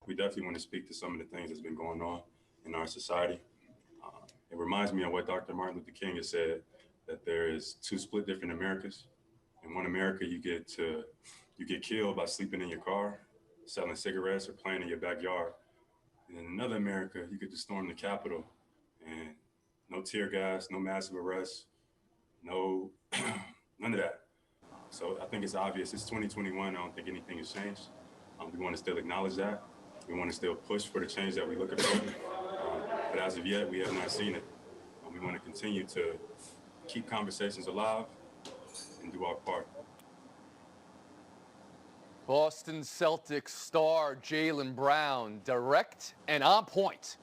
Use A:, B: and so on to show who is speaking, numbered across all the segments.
A: we definitely want to speak to some of the things that's been going on in our society. It reminds me of what Dr. Martin Luther King has said, that there is two split different Americas. In one America, you get killed by sleeping in your car, selling cigarettes, or playing in your backyard. And in another America, you get to storm the Capitol and no tear gas, no massive arrests, no none of that. So I think it's obvious. It's 2021. I don't think anything has changed. We want to still acknowledge that. We want to still push for the change that we look for. But as of yet, we have not seen it. We want to continue to keep conversations alive and do our part.
B: Boston Celtics star Jaylen Brown, direct and on point.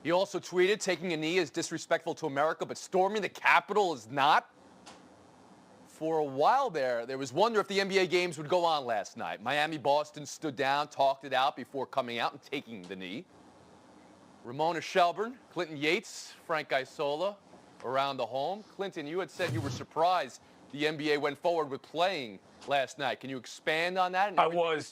B: He also tweeted, taking a knee is disrespectful to America, but storming the Capitol is not. For a while there was wonder if the NBA games would go on last night. Miami-Boston stood down, talked it out before coming out and taking the knee. Ramona Shelburne, Clinton Yates, Frank Isola around the home. Clinton, you had said you were surprised the NBA went forward with playing last night. Can you expand on that?
C: I was,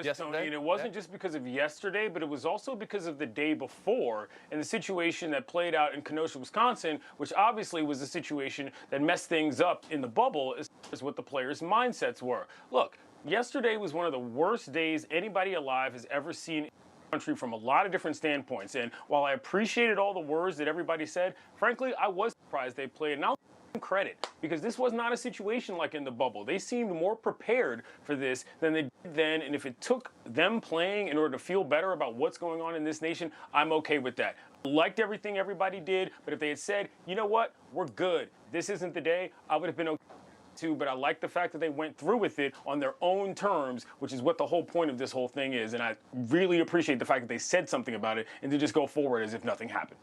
B: yesterday?
C: Tony, and it wasn't just because of yesterday, but it was also because of the day before and the situation that played out in Kenosha, Wisconsin, which obviously was a situation that messed things up in the bubble as far as what the players' mindsets were. Look, yesterday was one of the worst days anybody alive has ever seen in the country from a lot of different standpoints. And while I appreciated all the words that everybody said, frankly, I was surprised they played. And I'll credit, because this was not a situation like in the bubble. They seemed more prepared for this than they did then, and if it took them playing in order to feel better about what's going on in this nation, I'm okay with that. I liked everything everybody did, but if they had said, you know what, we're good, this isn't the day, I would have been okay too, but I like the fact that they went through with it on their own terms, which is what the whole point of this whole thing is, and I really appreciate the fact that they said something about it and to just go forward as if nothing happened.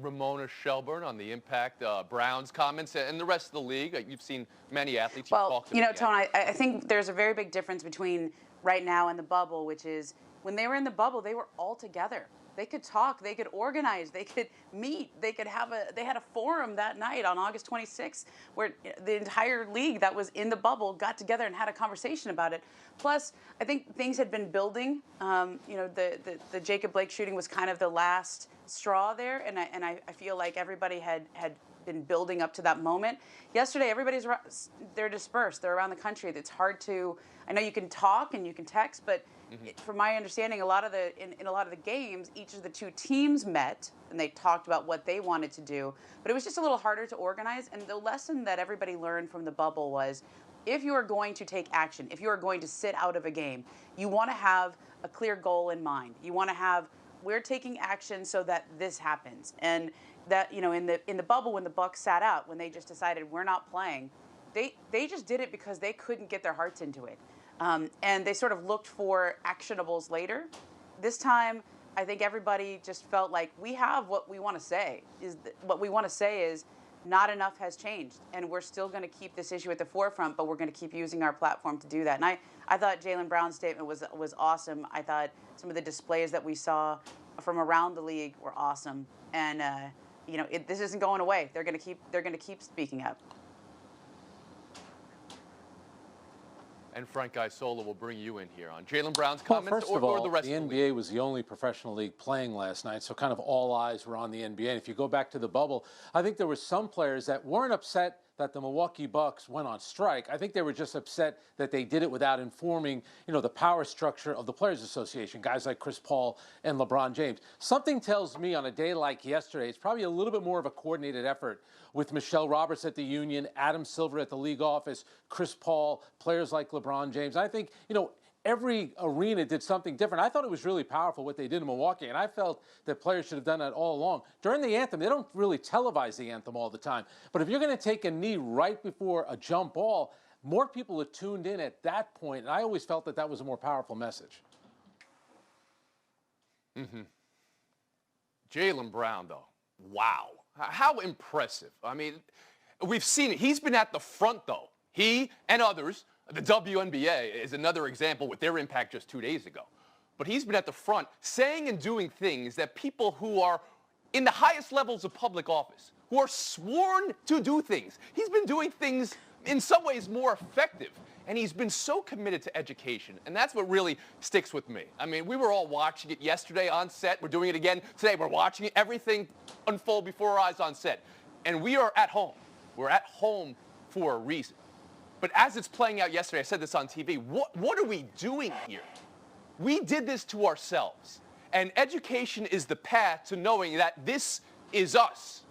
B: Ramona Shelburne on the impact, Brown's comments, and the rest of the league. You've seen many athletes.
D: Well, you know, Tone, I think there's a very big difference between right now and the bubble, which is when they were in the bubble, they were all together. They could talk, they could organize, they could meet, they had a forum that night on August 26th where the entire league that was in the bubble got together and had a conversation about it. Plus, I think things had been building. You know, the Jacob Blake shooting was kind of the last straw there, and I feel like everybody had been building up to that moment. Yesterday, they're dispersed. They're around the country. It's hard to. I know you can talk and you can text, but from my understanding, in a lot of the games, each of the two teams met and they talked about what they wanted to do. But it was just a little harder to organize. And the lesson that everybody learned from the bubble was, if you are going to take action, if you are going to sit out of a game, you want to have a clear goal in mind. You want to have, we're taking action so that this happens. And that, you know, in the bubble, when the Bucks sat out, when they just decided we're not playing, they just did it because they couldn't get their hearts into it. And they sort of looked for actionables later. This time, I think everybody just felt like we have what we want to say. What we want to say is not enough has changed, and we're still going to keep this issue at the forefront, but we're going to keep using our platform to do that. And I thought Jaylen Brown's statement was awesome. I thought some of the displays that we saw from around the league were awesome. And you know, this isn't going away. They're going to keep speaking up.
B: And Frank Isola will bring you in here on Jaylen Brown's comments,
E: well, first of all,
B: or the rest
E: the
B: of the
E: NBA
B: league.
E: was the only professional league playing last night, so kind of all eyes were on the NBA. And if you go back to the bubble, I think there were some players that weren't upset that the Milwaukee Bucks went on strike. I think they were just upset that they did it without informing, you know, the power structure of the Players Association, guys like Chris Paul and LeBron James. Something tells me on a day like yesterday, it's probably a little bit more of a coordinated effort with Michelle Roberts at the union, Adam Silver at the league office, Chris Paul, players like LeBron James. I think, you know, every arena did something different. I thought it was really powerful what they did in Milwaukee, and I felt that players should have done that all along. During the anthem, they don't really televise the anthem all the time, but if you're going to take a knee right before a jump ball, more people are tuned in at that point, and I always felt that that was a more powerful message.
B: Jaylen Brown, though, wow. How impressive. I mean, we've seen it. He's been at the front, though. He and others. The WNBA is another example with their impact just 2 days ago. But he's been at the front saying and doing things that people who are in the highest levels of public office, who are sworn to do things, he's been doing things in some ways more effective And he's been so committed to education, and that's what really sticks with me. I mean, we were all watching it yesterday on set. We're doing it again today. We're watching everything unfold before our eyes on set. And we are at home. We're at home for a reason. But as it's playing out yesterday, I said this on TV, what are we doing here? We did this to ourselves. And education is the path to knowing that this is us.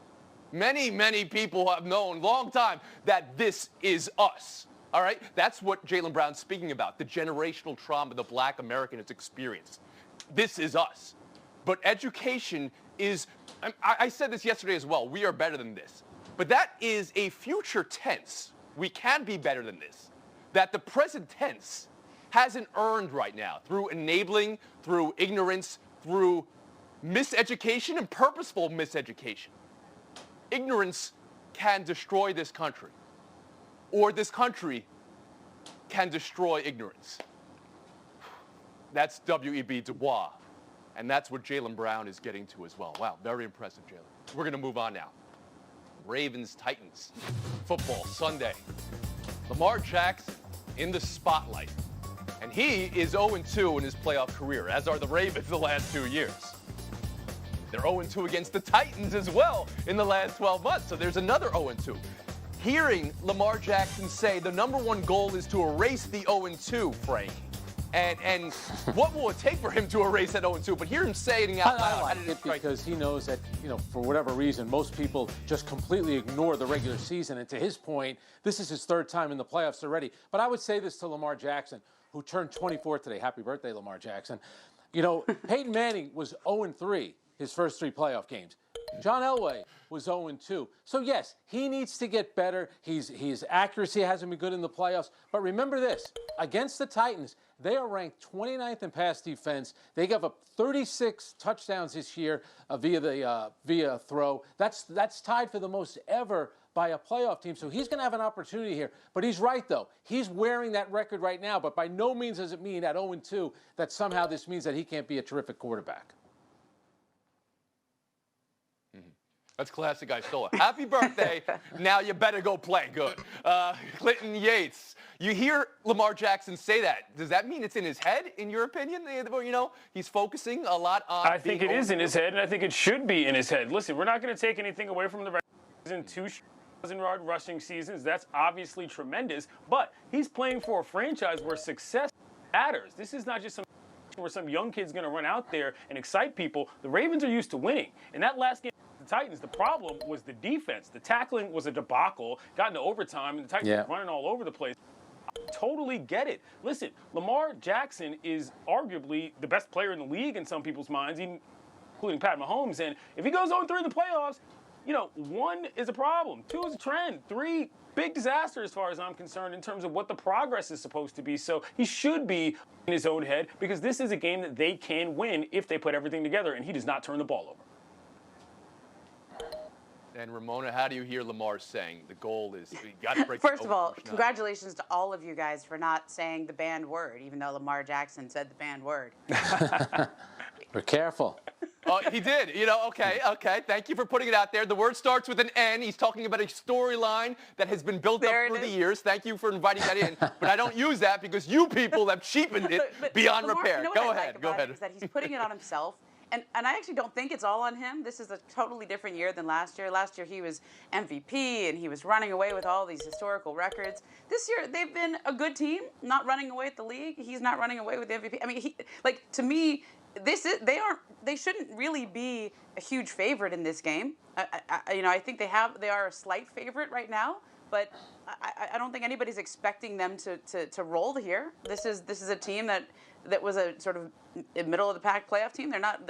B: Many, many people have known long time that this is us. All right? That's what Jaylen Brown's speaking about, the generational trauma the black American has experienced. This is us. But education is, I said this yesterday as well, we are better than this. But that is a future tense. We can be better than this. That the present tense hasn't earned right now through enabling, through ignorance, through miseducation and purposeful miseducation. Ignorance can destroy this country. Or this country can destroy ignorance. That's W.E.B. Du Bois. And that's what Jaylen Brown is getting to as well. Wow, very impressive, Jaylen. We're going to move on now. Ravens-Titans. Football Sunday. Lamar Jackson in the spotlight. And he is 0-2 in his playoff career, as are the Ravens the last 2 years. They're 0-2 against the Titans as well in the last 12 months, so there's another 0-2. Hearing Lamar Jackson say the number one goal is to erase the 0-2, Frank. And what will it take for him to erase that 0-2? But hear him say it out loud.
E: I like it because he knows that, for whatever reason, most people just completely ignore the regular season. And to his point, this is his third time in the playoffs already. But I would say this to Lamar Jackson, who turned 24 today. Happy birthday, Lamar Jackson. Peyton Manning was 0-3 his first 3 playoff games. John Elway was 0-2. So, yes, he needs to get better. His accuracy hasn't been good in the playoffs. But remember this, against the Titans, they are ranked 29th in pass defense. They gave up 36 touchdowns this year via throw. That's tied for the most ever by a playoff team. So he's going to have an opportunity here. But he's right, though. He's wearing that record right now. But by no means does it mean at 0-2 that somehow this means that he can't be a terrific quarterback.
B: That's classic Isola. Happy birthday. Now you better go play good. Clinton Yates. You hear Lamar Jackson say that. Does that mean it's in his head, in your opinion? He's focusing a lot on...
C: I think it is in his head, and I think it should be in his head. Listen, we're not going to take anything away from the regular season. 2,000-yard rushing seasons. That's obviously tremendous. But he's playing for a franchise where success matters. This is not just where some young kid's going to run out there and excite people. The Ravens are used to winning. In that last game, the Titans, the problem was the defense. The tackling was a debacle, got into overtime, and the Titans were running all over the place. I totally get it. Listen, Lamar Jackson is arguably the best player in the league in some people's minds, even including Pat Mahomes. And if he goes 0-3 in the playoffs, 1 is a problem, 2 is a trend, 3, big disaster as far as I'm concerned in terms of what the progress is supposed to be. So he should be in his own head because this is a game that they can win if they put everything together, and he does not turn the ball over.
B: And Ramona, how do you hear Lamar saying the goal is we got to break?
D: First of all, congratulations to all of you guys for not saying the banned word, even though Lamar Jackson said the banned word.
E: We're careful.
B: Oh, he did. Okay. Thank you for putting it out there. The word starts with an N. He's talking about a storyline that has been built up through the years. Thank you for inviting that in. But I don't use that because you people have cheapened it beyond
D: Lamar,
B: repair. Go ahead.
D: Is that he's putting it on himself. And I actually don't think it's all on him. This is a totally different year than last year. Last year he was MVP and he was running away with all these historical records. This year they've been a good team, not running away with the league. He's not running away with the MVP. I mean, to me, they shouldn't really be a huge favorite in this game. I think they are a slight favorite right now, but I don't think anybody's expecting them to roll here. This is a team that was a sort of middle of the pack playoff team. They're not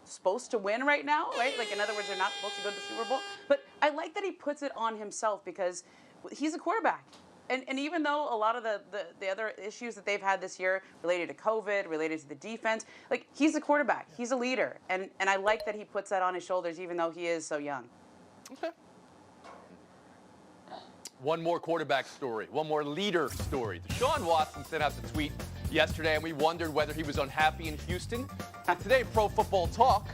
D: supposed to win right now, right? Like, in other words, they're not supposed to go to the Super Bowl. But I like that he puts it on himself because he's a quarterback. And even though a lot of the other issues that they've had this year related to COVID, related to the defense, like, he's a quarterback. He's a leader. And I like that he puts that on his shoulders even though he is so young.
B: Okay. One more quarterback story, one more leader story. Deshaun Watson sent out the tweet yesterday, and we wondered whether he was unhappy in Houston. And today, Pro Football Talk,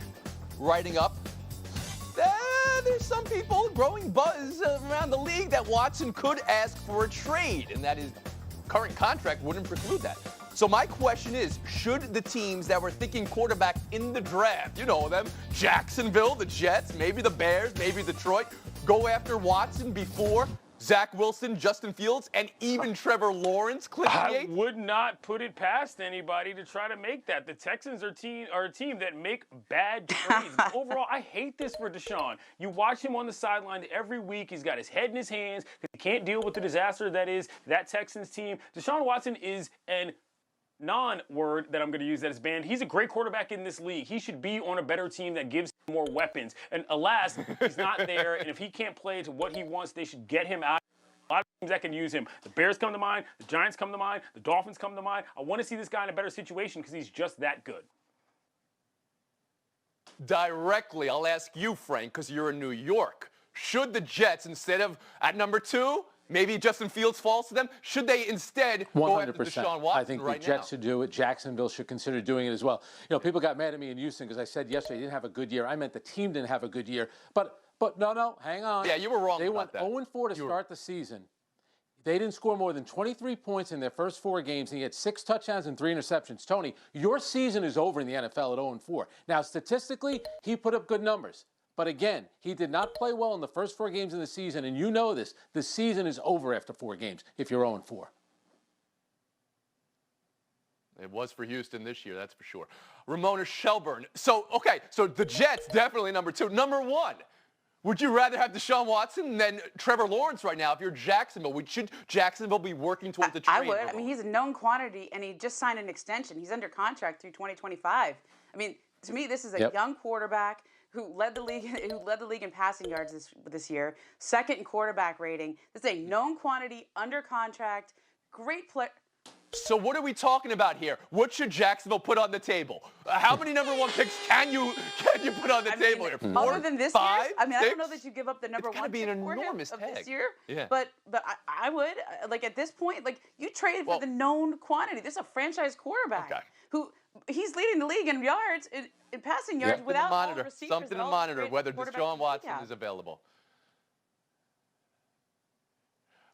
B: writing up, there's some people growing buzz around the league that Watson could ask for a trade, and that is current contract wouldn't preclude that. So my question is, should the teams that were thinking quarterback in the draft, you know them, Jacksonville, the Jets, maybe the Bears, maybe Detroit, go after Watson before Zach Wilson, Justin Fields, and even Trevor Lawrence, Clinton Yates?
C: I would not put it past anybody to try to make that. The Texans are a team that make bad trades. Overall, I hate this for Deshaun. You watch him on the sideline every week. He's got his head in his hands because he can't deal with the disaster that is that Texans team. Deshaun Watson is an non-word that I'm going to use that is banned. He's a great quarterback in this league. He should be on a better team that gives him more weapons. And alas, he's not there. And if he can't play to what he wants, they should get him out. A lot of teams that can use him. The Bears come to mind. The Giants come to mind. The Dolphins come to mind. I want to see this guy in a better situation because he's just that good.
B: Directly, I'll ask you, Frank, because you're in New York. Should the Jets, instead of at number 2, maybe Justin Fields falls to them, should they instead go after Deshaun Watson?
E: I think
B: right
E: the Jets
B: now?
E: should do it. Jacksonville should consider doing it as well. You know, people got mad at me in Houston because I said yesterday they didn't have a good year. I meant the team didn't have a good year. But no, hang on.
B: Yeah, you were wrong
E: They
B: about
E: went
B: that.
E: 0-4 to start the season. They didn't score more than 23 points in their first 4 games, and he had 6 touchdowns and 3 interceptions. Tony, your season is over in the NFL at 0-4. Now, statistically, he put up good numbers. But again, he did not play well in the first 4 games of the season, and you know this. The season is over after 4 games if you're 0-4.
B: It was for Houston this year, that's for sure. Ramona Shelburne. So the Jets, definitely number 2. Number 1, would you rather have Deshaun Watson than Trevor Lawrence right now if you're Jacksonville? Should Jacksonville be working towards the trade?
D: I would. I mean, he's a known quantity, and he just signed an extension. He's under contract through 2025. I mean, to me, this is a young quarterback who led the league in passing yards this year, 2nd in quarterback rating. This is a known quantity, under contract, great player.
B: So what are we talking about here? What should Jacksonville put on the table? How many number 1 picks can you put on the table here? 4,
D: Other than this
B: 5,
D: year, I mean,
B: 6?
D: I don't know that you give up the number 1
B: be
D: pick
B: an
D: for him
B: enormous
D: of
B: tag.
D: this year.
B: Yeah.
D: But I would, like, at this point, like, you traded for the known quantity. This is a franchise quarterback who he's leading the league in yards, in passing yards without all the receivers.
B: Something to monitor whether Deshaun Watson is available.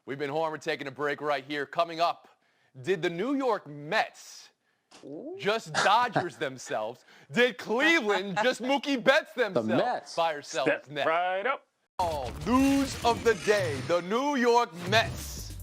B: We've been home. We're taking a break right here. Coming up, did the New York Mets just Dodgers themselves? Did Cleveland just Mookie Betts themselves?
E: The Mets.
B: By ourselves.
C: Step right up.
B: Oh, news of the day. The New York Mets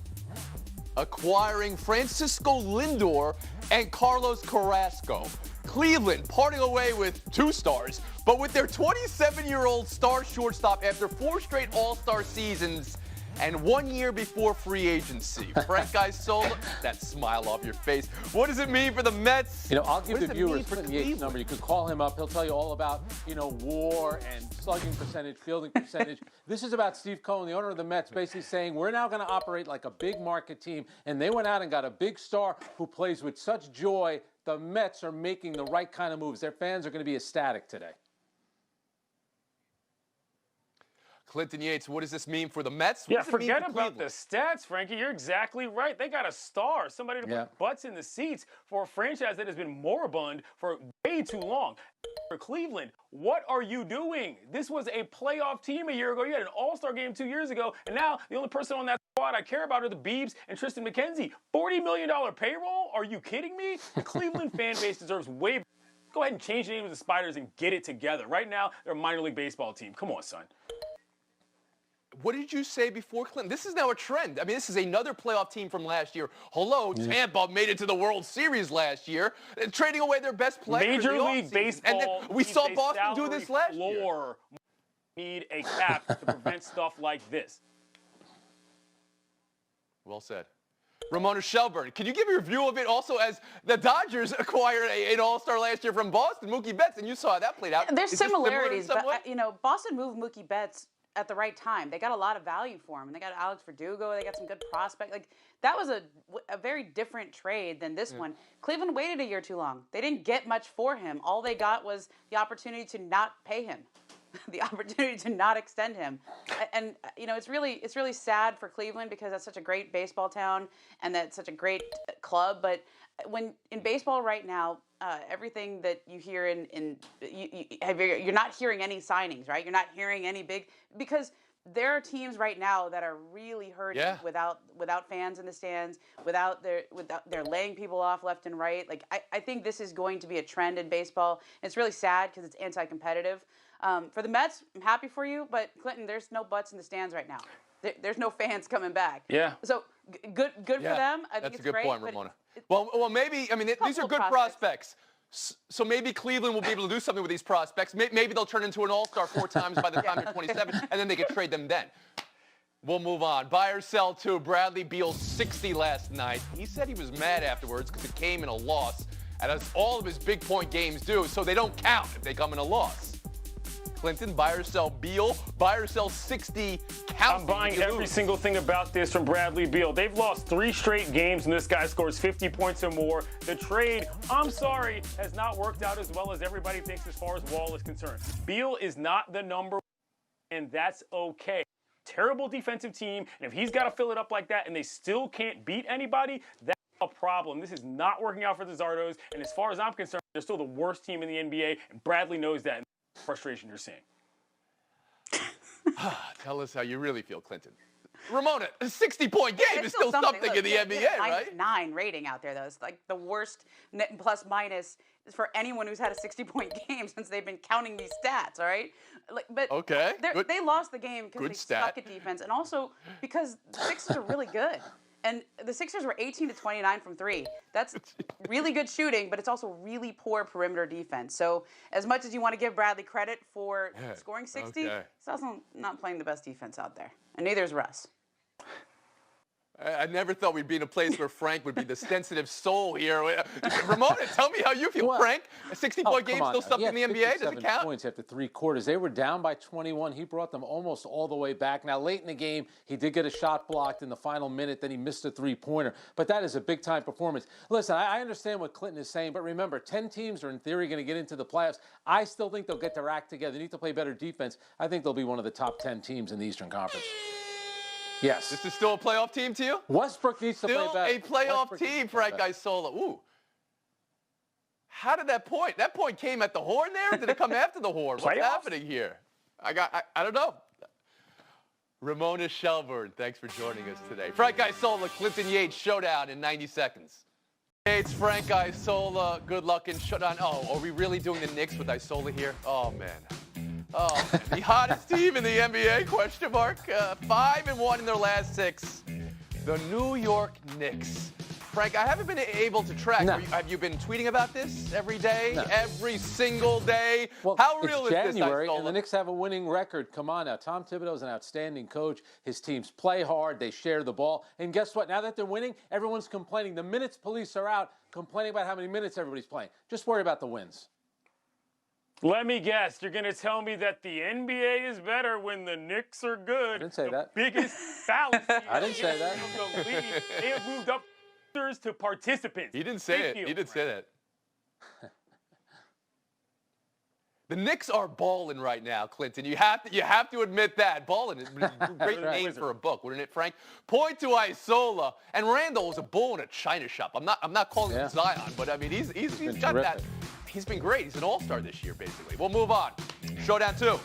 B: acquiring Francisco Lindor and Carlos Carrasco. Cleveland parting away with 2 stars, but with their 27-year-old star shortstop after 4 straight All-Star seasons and 1 year before free agency. Frank Isola, that smile off your face. What does it mean for the Mets?
E: You know, I'll give the viewers
B: for
E: Clinton Yates' number. You can call him up. He'll tell you all about, WAR and slugging percentage, fielding percentage. This is about Steve Cohen, the owner of the Mets, basically saying we're now going to operate like a big market team. And they went out and got a big star who plays with such joy. The Mets are making the right kind of moves. Their fans are going to be ecstatic today.
B: Clinton Yates, what does this mean for the Mets?
C: Yeah, forget about the stats, Frankie. You're exactly right. They got a star, somebody to put butts in the seats for a franchise that has been moribund for way too long. For Cleveland, what are you doing? This was a playoff team a year ago. You had an all-star game 2 years ago, and now the only person on that squad I care about are the Biebs and Tristan McKenzie. $40 million payroll? Are you kidding me? The Cleveland fan base deserves way better. Go ahead and change the name of the Spiders and get it together. Right now, they're a minor league baseball team. Come on, son.
B: What did you say before, Clinton? This is now a trend. I mean, this is another playoff team from last year. Hello, Tampa made it to the World Series last year, trading away their best players.
C: Major League Baseball.
B: And then we saw Boston do this last year.
C: Need a cap to prevent stuff like this.
B: Well said. Ramona Shelburne, can you give your view of it also as the Dodgers acquired an all-star last year from Boston, Mookie Betts, and you saw how that played out.
D: There's similarities, but,
B: way?
D: Boston moved Mookie Betts at the right time. They got a lot of value for him. And they got Alex Verdugo. They got some good prospects. Like, that was a very different trade than this one. Cleveland waited a year too long. They didn't get much for him. All they got was the opportunity to not pay him, the opportunity to not extend him. And it's really sad for Cleveland because that's such a great baseball town and that's such a great club. But when in baseball right now, everything that you hear you're not hearing any signings, right? You're not hearing any big, because there are teams right now that are really hurting without fans in the stands, without they're laying people off left and right. Like I think this is going to be a trend in baseball. And it's really sad because it's anti-competitive. For the Mets, I'm happy for you, but Clinton, there's no butts in the stands right now. There's no fans coming back.
C: Yeah.
D: So good for them. I think
B: That's
D: it's
B: a good
D: great,
B: point, Ramona. Well, maybe, I mean, these are good prospects. So maybe Cleveland will be able to do something with these prospects. Maybe they'll turn into an all-star 4 times by the time they're 27, and then they can trade them then. We'll move on. Buy or sell to Bradley Beal 60 last night. He said he was mad afterwards because it came in a loss, and as all of his big point games do, so they don't count if they come in a loss. Clinton, buy or sell Beal, buy or sell 60 counts.
C: I'm buying every single thing about this from Bradley Beal. They've lost 3 straight games, and this guy scores 50 points or more. The trade, I'm sorry, has not worked out as well as everybody thinks as far as Wall is concerned. Beal is not the number 1, and that's okay. Terrible defensive team, and if he's got to fill it up like that and they still can't beat anybody, that's a problem. This is not working out for the Zardos, and as far as I'm concerned, they're still the worst team in the NBA, and Bradley knows that. Frustration you're seeing.
B: Tell us how you really feel, Clinton. Ramona, a 60-point game is still something
D: Look,
B: in the NBA, right?
D: -9 rating out there, though. It's like the worst net plus minus for anyone who's had a 60-point game since they've been counting these stats, all right? But
B: okay.
D: They lost the game because they suck at defense, and also because the Sixers are really good. And the Sixers were 18 to 29 from 3. That's really good shooting, but it's also really poor perimeter defense. So as much as you want to give Bradley credit for scoring 60, he's also not playing the best defense out there. And neither is Russ.
B: I never thought we'd be in a place where Frank would be the sensitive soul here. Ramona, tell me how you feel, Frank. A 60-point game still something in the NBA? Does it count?
E: Points after 3 quarters. They were down by 21. He brought them almost all the way back. Now, late in the game, he did get a shot blocked in the final minute. Then he missed a 3-pointer. But that is a big-time performance. Listen, I understand what Clinton is saying, but remember, 10 teams are in theory going to get into the playoffs. I still think they'll get their act together. They need to play better defense. I think they'll be one of the top 10 teams in the Eastern Conference. Yes.
B: This is still a playoff team to you?
E: Westbrook needs to play better.
B: Still a playoff team, Frank Isola. Ooh. How did that point? That point came at the horn there, or did it come after the horn? What's happening here? I don't know. Ramona Shelburne, thanks for joining us today. Frank Isola, Clinton Yates, showdown in 90 seconds. Yates, Frank Isola, good luck in showdown. Oh, are we really doing the Knicks with Isola here? Oh, man. Oh, man. The hottest team in the NBA, question mark. 5-1 in their last 6. The New York Knicks. Frank, I haven't been able to track.
E: No.
B: Have you been tweeting about this every day?
E: No.
B: Every single day?
E: Well,
B: how real
E: it's
B: is this,
E: January,
B: Isola?
E: and the Knicks have a winning record. Come on now. Tom Thibodeau's an outstanding coach. His teams play hard. They share the ball. And guess what? Now that they're winning, everyone's complaining. The minutes police are out complaining about how many minutes everybody's playing. Just worry about the wins.
C: Let me guess. You're going to tell me that the NBA is better when the Knicks are good.
E: I didn't say that.
C: Biggest fallacy.
E: I didn't say that.
C: They have moved up to participants.
B: He didn't say it. He didn't say that. The Knicks are balling right now, Clinton. You have to admit that. Balling is a great name for a book, wouldn't it, Frank? Point to Isola. And Randall was a bull in a china shop. I'm not calling him Zion, but I mean he's got
E: terrific.
B: that. He's been great. He's an all-star this year, basically. We'll move on. Showdown 2.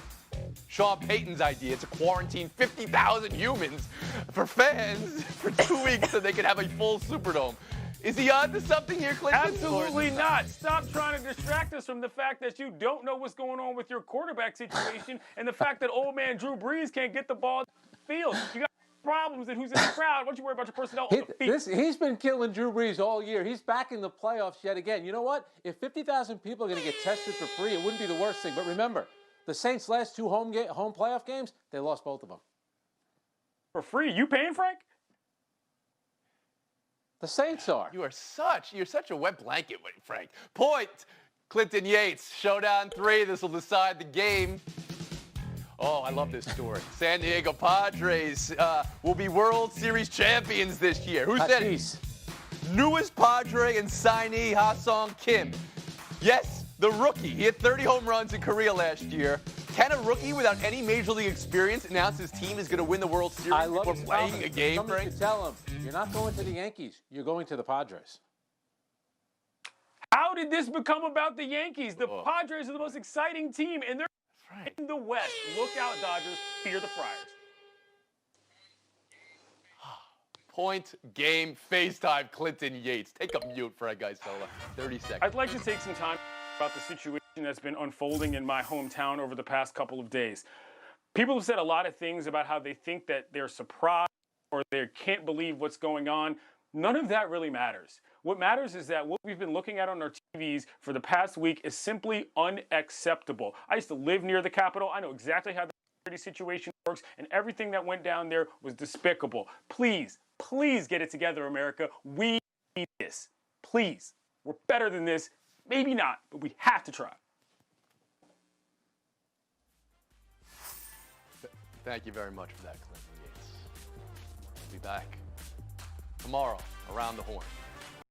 B: Sean Payton's idea to quarantine 50,000 humans for fans for 2 weeks so they can have a full Superdome. Is he on to something here, Clinton?
C: Absolutely not. Stop trying to distract us from the fact that you don't know what's going on with your quarterback situation and the fact that old man Drew Brees can't get the ball to the field. You got problems and who's in the crowd. Why don't you worry about your personnel on the field?
E: He's been killing Drew Brees all year. He's back in the playoffs yet again. You know what? If 50,000 people are going to get tested for free, it wouldn't be the worst thing. But remember, the Saints' last 2 home playoff games, they lost both of them.
C: For free? You paying, Frank?
E: The Saints are.
B: You're such a wet blanket, Frank. Point, Clinton Yates. Showdown 3. This will decide the game. Oh, I love this story. San Diego Padres will be World Series champions this year. Who said it? Newest Padre and signee Ha-Sung Kim. Yes, the rookie. He had 30 home runs in Korea last year. Can a rookie without any major league experience announce his team is going to win the World Series before playing a game,
E: Somebody
B: Frank?
E: should tell him, you're not going to the Yankees. You're going to the Padres.
C: How did this become about the Yankees? The Padres are the most exciting team, and they're in the West. Look out, Dodgers. Fear the Friars.
B: point game FaceTime Clinton Yates. Take a mute for that guy, Sola. 30 seconds.
C: I'd like to take some time about the situation that's been unfolding in my hometown over the past couple of days. People have said a lot of things about how they think that they're surprised or they can't believe what's going on. None of that really matters. What matters is that what we've been looking at on our TVs for the past week is simply unacceptable. I used to live near the Capitol. I know exactly how the security situation works, and everything that went down there was despicable. Please, please get it together, America. We need this. Please. We're better than this. Maybe not, but we have to try.
B: Thank you very much for that, Clinton Yates. We'll be back tomorrow around the horn.